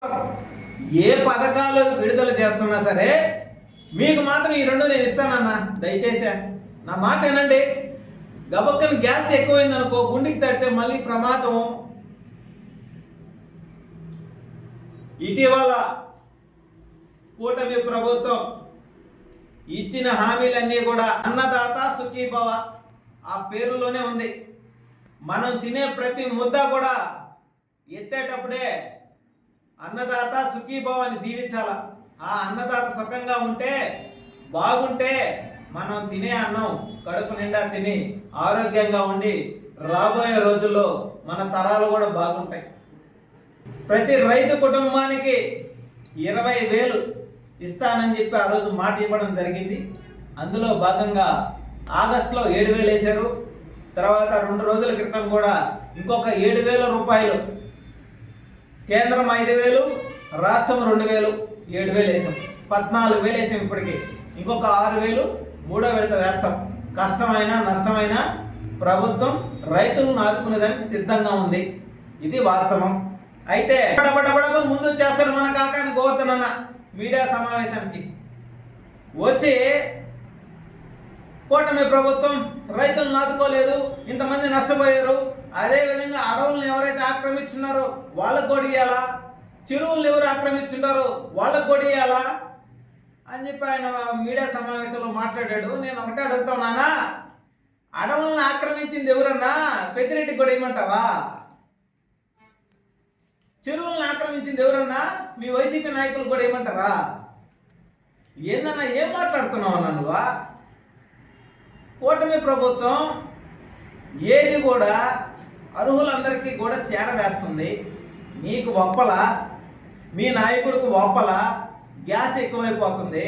ఏ పథకాలు విడుదల చేస్తున్నా సరే మీకు మాత్రం ఈ రెండు నేను ఇస్తానన్నా. దయచేసి నా మాట ఏనండి. గబక్కని గ్యాస్ ఎక్కువైంది అనుకో, గుండెకి తడితే మళ్ళీ ప్రమాదం. ఇటీవల కూటమి ప్రభుత్వం ఇచ్చిన హామీలన్నీ కూడా అన్నదాత సుఖీభవ ఆ పేరులోనే ఉంది. మనం తినే ప్రతి ముద్ద కూడా ఎత్తేటప్పుడే అన్నదాత సుఖీభవ అని దీవించాల. ఆ అన్నదాత సుఖంగా ఉంటే బాగుంటే మనం తినే అన్నం కడుపు నిండా తిని ఆరోగ్యంగా ఉండి రాబోయే రోజుల్లో మన తరాలు కూడా బాగుంటాయి. ప్రతి రైతు కుటుంబానికి 20,000 ఇస్తానని చెప్పి ఆ రోజు మాట ఇవ్వడం జరిగింది. అందులో భాగంగా ఆగస్టులో 7,000 వేశారు. తర్వాత 2 రోజుల క్రితం కూడా ఇంకొక 7,000 రూపాయలు. కేంద్రం 5,000, రాష్ట్రం 2,000, 7,000 వేసాం. 14,000 వేసాం. ఇప్పటికి ఇంకొక 6,000 మూడో విడత వేస్తాం. కష్టమైనా నష్టమైనా ప్రభుత్వం రైతులను ఆదుకునేదానికి సిద్ధంగా ఉంది. ఇది వాస్తవం. అయితే ముందు చేస్తారు మన కాకాని గోవర్ధన్ అన్న మీడియా సమావేశానికి వచ్చి కూటమి ప్రభుత్వం రైతులను ఆదుకోలేదు, ఇంతమంది నష్టపోయారు, అదేవిధంగా అడవులను ఎవరైతే ఆక్రమించున్నారో వాళ్ళకు కూడా ఇవ్వాలా, చెరువులను ఎవరు ఆక్రమించున్నారో వాళ్ళకు కూడా ఇవ్వాలా అని చెప్పి ఆయన మీడియా సమావేశంలో మాట్లాడాడు. నేను ఒకటే అడుగుతావు, నానా అడవులను ఆక్రమించింది ఎవరన్నా? పెద్దిరెడ్డికి కూడా ఇవ్వమంటావా? చెరువులను ఆక్రమించింది ఎవరన్నా? మీ వైసీపీ నాయకులు కూడా ఏమంటారా? ఏందన్నా ఏం మాట్లాడుతున్నావు అన్నా నువ్వా? కూటమి ప్రభుత్వం ఏది కూడా అర్హులందరికీ కూడా చేరవేస్తుంది. మీకు ఒప్పల, మీ నాయకుడికి ఒప్పల, గ్యాస్ ఎక్కువైపోతుంది.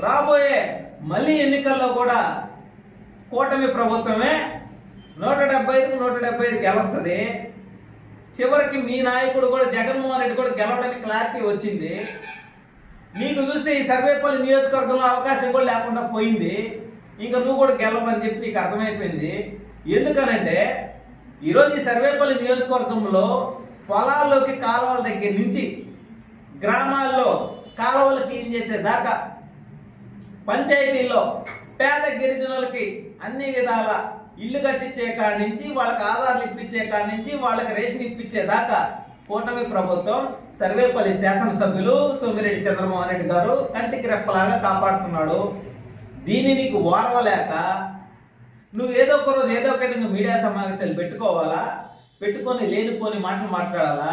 రాబోయే మళ్ళీ ఎన్నికల్లో కూడా కూటమి ప్రభుత్వమే 175 గెలుస్తుంది. చివరికి మీ నాయకుడు కూడా జగన్మోహన్ రెడ్డి కూడా గెలవడానికి క్లారిటీ వచ్చింది. నీకు చూస్తే ఈ సర్వేపల్లి నియోజకవర్గంలో అవకాశం కూడా లేకుండా పోయింది. ఇంకా నువ్వు కూడా గెలవని చెప్పి నీకు అర్థమైపోయింది. ఎందుకనంటే ఈరోజు ఈ సర్వేపల్లి నియోజకవర్గంలో పొలాల్లోకి కాలువల దగ్గర నుంచి గ్రామాల్లో కాలువలు క్లీన్ చేసేదాకా, పంచాయతీల్లో పేద గిరిజనులకి అన్ని విధాల ఇల్లు కట్టించే కాడి నుంచి, వాళ్ళకి ఆధార్లు ఇప్పించే కాడి నుంచి, వాళ్ళకి రేషన్ ఇప్పించేదాకా కూటమి ప్రభుత్వం సర్వేపల్లి శాసనసభ్యులు సోమిరెడ్డి చంద్రమోహన్ రెడ్డి గారు కంటికి రెప్పలాగా కాపాడుతున్నాడు. దీన్ని నీకు ఓర్వలేక నువ్వు ఏదో ఒక రోజు ఏదో ఒక విధంగా మీడియా సమావేశాలు పెట్టుకోవాలా, పెట్టుకొని లేనిపోని మాటలు మాట్లాడాలా?